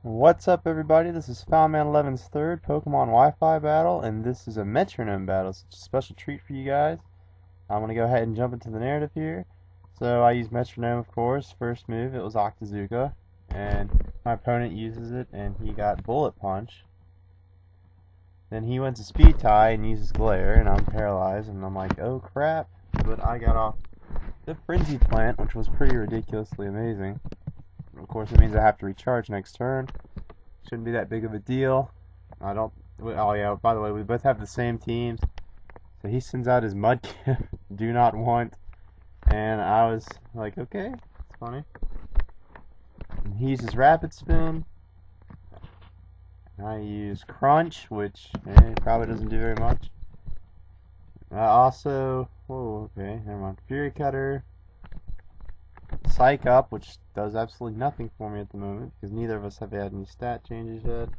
What's up, everybody? This is Fowlman11's third Pokemon Wi-Fi battle, and this is a Metronome battle. It's a special treat for you guys. I'm going to go ahead and jump into the narrative here. So I use Metronome, of course. First move, it was Octazooka, and my opponent uses it, and he got Bullet Punch. Then he went to Speed Tie and uses Glare, and I'm paralyzed, and I'm like, oh crap. But I got off the Frenzy Plant, which was pretty ridiculously amazing. Of course, it means I have to recharge next turn. Shouldn't be that big of a deal. Oh yeah, by the way, we both have the same teams. So he sends out his Mudkip, do not want. And I was like, okay, it's funny. And he uses Rapid Spin. I use Crunch, which probably doesn't do very much. Also, whoa, okay, never mind. Fury Cutter. Psych Up, which does absolutely nothing for me at the moment, because neither of us have had any stat changes yet.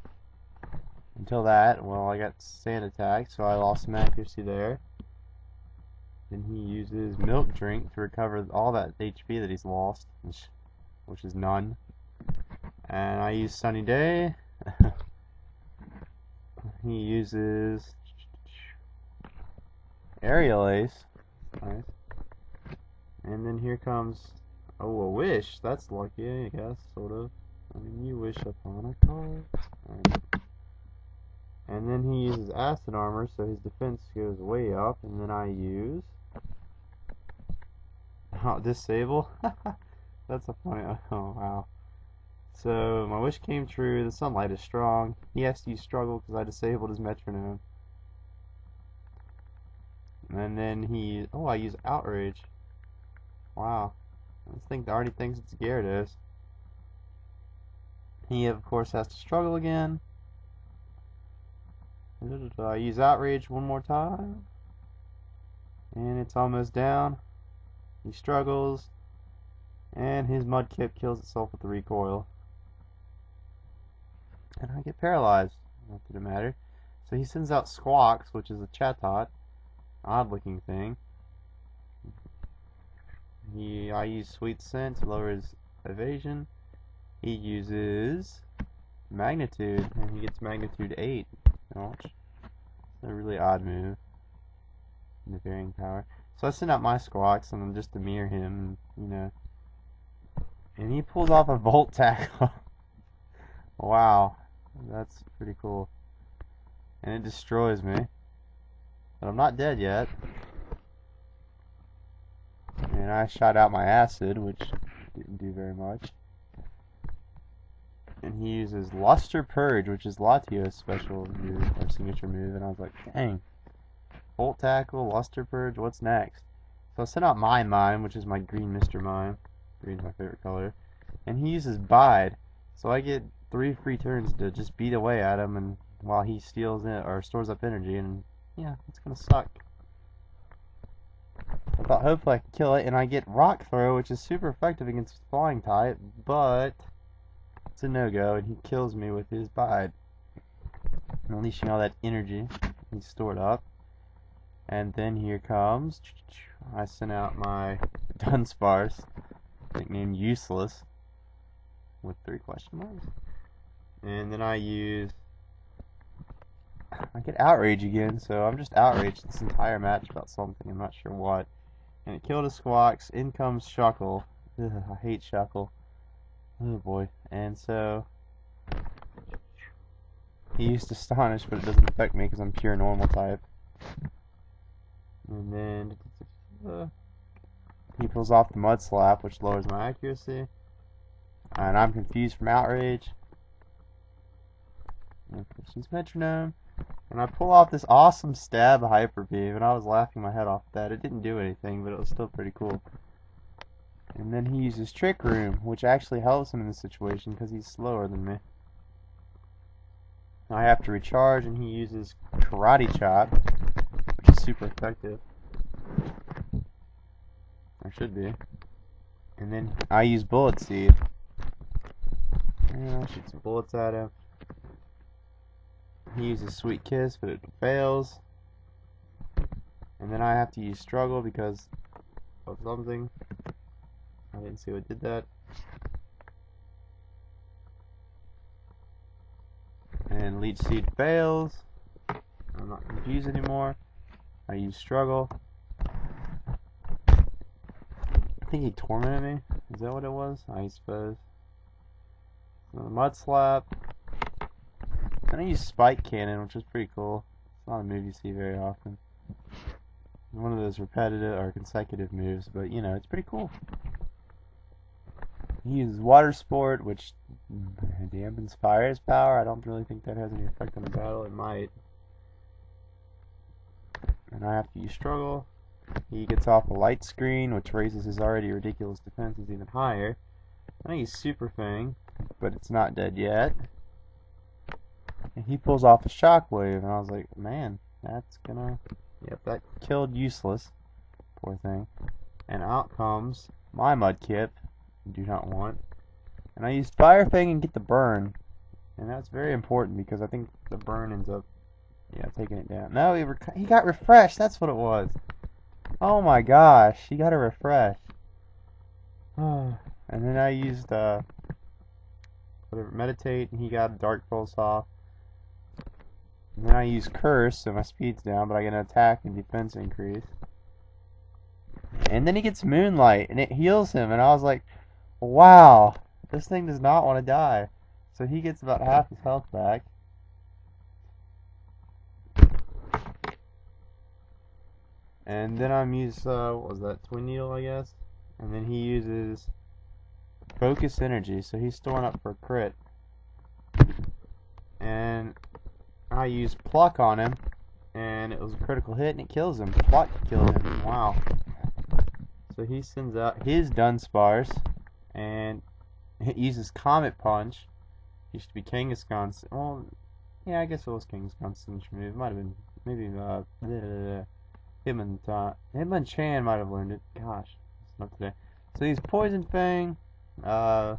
Until that, well, I got Sand Attack, so I lost some accuracy there. Then he uses Milk Drink to recover all that HP that he's lost, which is none. And I use Sunny Day. He uses Aerial Ace. Nice. And then here comes... oh, a wish. That's lucky, I guess, sort of. I mean, you wish upon a card. Right. And then he uses Acid Armor, so his defense goes way up. And then I use... oh, Disable? That's a funny... oh, wow. So, my wish came true. The Sunlight is strong. He has to use Struggle because I disabled his Metronome. And then he... oh, I use Outrage. Wow. This thing already thinks it's Gyarados. He, of course, has to struggle again. I use Outrage one more time. And it's almost down. He struggles. And his Mudkip kills itself with the recoil. And I get paralyzed. Not that it matter. So he sends out Squawks, which is a Chatot. Odd looking thing. I use Sweet Scent to lower his evasion. He uses Magnitude, and he gets Magnitude 8. Ouch. A really odd move. The varying power. So I send out my Squawks, and just to mirror him, you know. And he pulls off a Volt Tackle. Wow. That's pretty cool. And it destroys me. But I'm not dead yet. And I shot out my Acid, which didn't do very much. And he uses Luster Purge, which is Latios' special move, or signature move. And I was like, dang. Volt Tackle, Luster Purge, what's next? So I sent out my Mime, which is my green Mr. Mime. Green's my favorite color. And he uses Bide. So I get 3 free turns to just beat away at him, and while he steals it, or stores up energy, and yeah, it's gonna suck. I thought hopefully I could kill it, and I get Rock Throw, which is super effective against Flying type, but it's a no-go, and he kills me with his Bide, unleashing all that energy he's stored up. And then here comes... I sent out my Dunsparce, nicknamed Useless, with 3 question marks. And then I get Outrage again, so I'm just outraged this entire match about something, I'm not sure what. And it killed a Squawks. In comes Shuckle. Ugh, I hate Shuckle. Oh boy. And so he used Astonish, but it doesn't affect me because I'm pure normal type. And then he pulls off the Mud Slap, which lowers my accuracy. And I'm confused from Outrage. And she's Metronome. And I pull off this awesome Stab Hyper Beam, and I was laughing my head off at that. It didn't do anything, but it was still pretty cool. And then he uses Trick Room, which actually helps him in this situation because he's slower than me. I have to recharge, and he uses Karate Chop, which is super effective. Or should be. And then I use Bullet Seed. And I shoot some bullets at him. He uses Sweet Kiss, but it fails. And then I have to use Struggle because of something. I didn't see what did that. Leech Seed fails. I'm not confused anymore. I use Struggle. I think he tormented me. Is that what it was? I suppose. Mud Slap. And I use Spike Cannon, which is pretty cool. It's not a move you see very often. One of those repetitive or consecutive moves, but you know, it's pretty cool. He uses Water Sport, which dampens Fire's power. I don't really think that has any effect on the battle. It might. And I have to use Struggle. He gets off a Light Screen, which raises his already ridiculous defenses even higher. I use Super Fang, but it's not dead yet. And he pulls off a Shockwave, and I was like, man, that's gonna... Yep, that killed Useless. Poor thing. And out comes my Mudkip. Do not want. And I use Fire Fang and get the burn. And that's very important because I think the burn ends up, yeah, taking it down. No, he got refreshed. That's what it was. Oh my gosh, he got a refresh. And then I used whatever, Meditate, and he got a Dark Pulse off. And then I use Curse, so my speed's down, but I get an attack and defense increase. And then he gets Moonlight, and it heals him, and I was like, wow, this thing does not want to die. So he gets about half his health back. And then I'm what was that, Twin Needle, I guess? And then he uses Focus Energy, so he's storing up for a crit. And I use Pluck on him, and it was a critical hit, and it kills him. Pluck killed him. Wow. So he sends out his Dunsparce, and it uses Comet Punch. Used to be Kangaskhan's. Well, yeah, I guess it was Kangaskhan's signature move. It might have been, maybe, Hitmonchan might have learned it. Gosh, it's not today. So he's Poison Fang. Was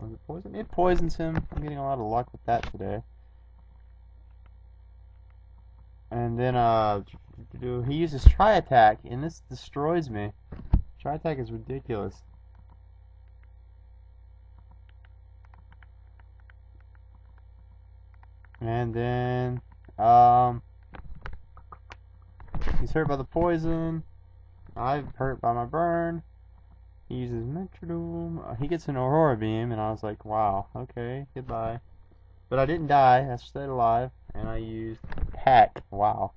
it poison? It poisons him. I'm getting a lot of luck with that today. And then he uses Tri Attack, and this destroys me. Tri Attack is ridiculous. And then he's hurt by the poison. I'm hurt by my burn. He uses Metronome. He gets an Aurora Beam, and I was like, wow, okay, goodbye. But I didn't die. I stayed alive, and I used Pack. Wow.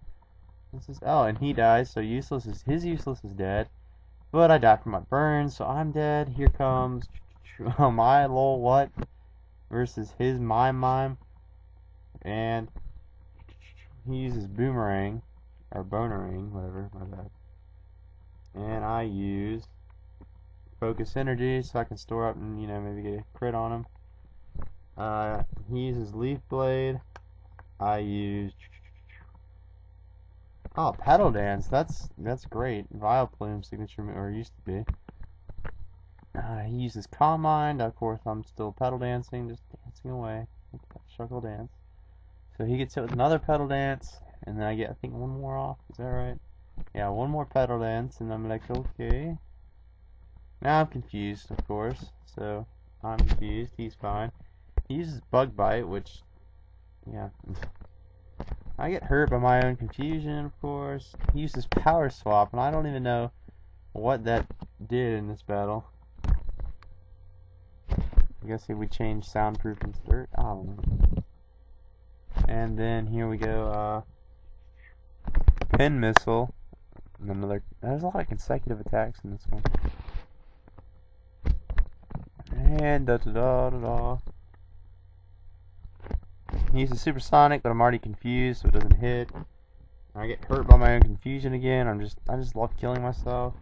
This is and he dies. So his Useless is dead. But I died from my burn, so I'm dead. Here comes my lol what versus his Mime, and he uses Boomerang or Bonerang, whatever. My bad. And I use Focus Energy so I can store up and maybe get a crit on him. He uses Leaf Blade. I use Petal Dance. That's great. Vileplume signature, or used to be. He uses Calm Mind. Of course, I'm still Petal Dancing, just dancing away. Shuckle Dance. So he gets hit with another Petal Dance, and then I get, I think, one more off. Is that right? Yeah, one more Petal Dance, and I'm like, okay. Now I'm confused, of course. So I'm confused. He's fine. He uses Bug Bite, which, yeah, I get hurt by my own confusion, of course. He uses Power Swap, and I don't even know what that did in this battle. I guess if we change Soundproof and Dirt, I don't know. And then here we go, Pin Missile. And another. There's a lot of consecutive attacks in this one. And da-da-da-da-da. He uses Supersonic, but I'm already confused, so it doesn't hit. I get hurt by my own confusion again. I just love killing myself.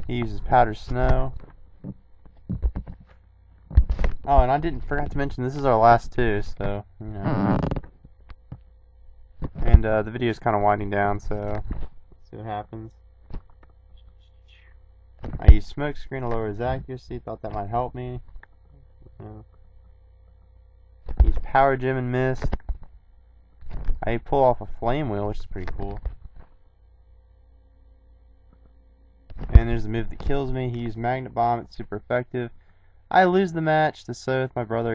He uses Powder Snow. Oh, and I forgot to mention this is our last two, so And the video is kind of winding down, so let's see what happens. I use Smoke Screen to lower his accuracy. Thought that might help me. Use Power Gem and miss. I pull off a Flame Wheel, which is pretty cool. And there's a move that kills me. He used Magnet Bomb. It's super effective. I lose the match to Sothe, my brother.